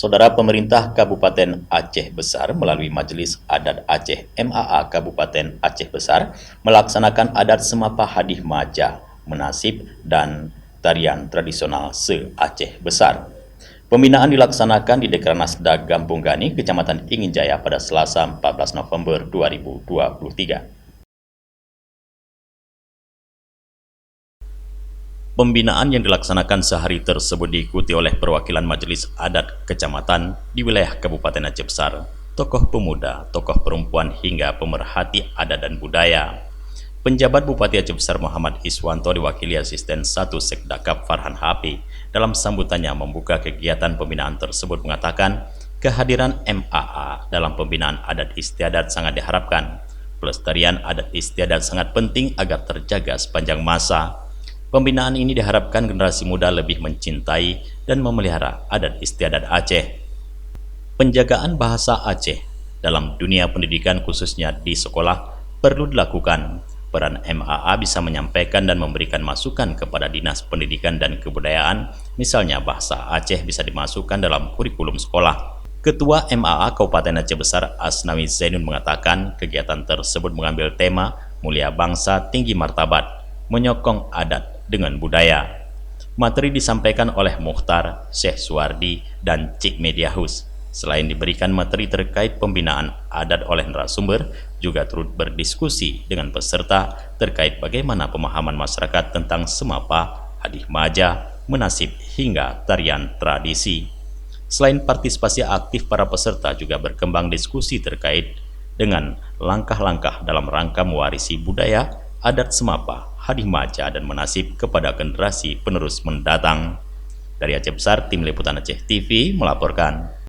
Saudara Pemerintah Kabupaten Aceh Besar melalui Majelis Adat Aceh MAA Kabupaten Aceh Besar melaksanakan adat Semapa Hadih Maja, Menasib, dan tarian tradisional se-Aceh Besar. Pembinaan dilaksanakan di Dekranasda Gampung Gani, Kecamatan Inginjaya pada Selasa 14 November 2023. Pembinaan yang dilaksanakan sehari tersebut diikuti oleh perwakilan Majelis Adat Kecamatan di wilayah Kabupaten Aceh Besar, tokoh pemuda, tokoh perempuan, hingga pemerhati adat dan budaya. Penjabat Bupati Aceh Besar Muhammad Iswanto diwakili Asisten 1 Sekdakap Farhan HP dalam sambutannya membuka kegiatan pembinaan tersebut mengatakan kehadiran MAA dalam pembinaan adat istiadat sangat diharapkan. Pelestarian adat istiadat sangat penting agar terjaga sepanjang masa. Pembinaan ini diharapkan generasi muda lebih mencintai dan memelihara adat istiadat Aceh. Penjagaan bahasa Aceh dalam dunia pendidikan khususnya di sekolah perlu dilakukan. Peran MAA bisa menyampaikan dan memberikan masukan kepada Dinas Pendidikan dan Kebudayaan, misalnya bahasa Aceh bisa dimasukkan dalam kurikulum sekolah. Ketua MAA Kabupaten Aceh Besar Asnawi Zainun mengatakan kegiatan tersebut mengambil tema Mulia Bangsa Tinggi Martabat, menyokong adat dengan budaya. Materi disampaikan oleh Mukhtar, Syekh Suwardi, dan Cik Mediahus. Selain diberikan materi terkait pembinaan adat oleh narasumber, juga turut berdiskusi dengan peserta terkait bagaimana pemahaman masyarakat tentang Semapa, Hadih Maja, Menasib, hingga tarian tradisi. Selain partisipasi aktif para peserta, juga berkembang diskusi terkait dengan langkah-langkah dalam rangka mewarisi budaya adat Semapa, Hadih Maja, dan Menasib kepada generasi penerus mendatang. Dari Aceh Besar, Tim Liputan Aceh TV melaporkan.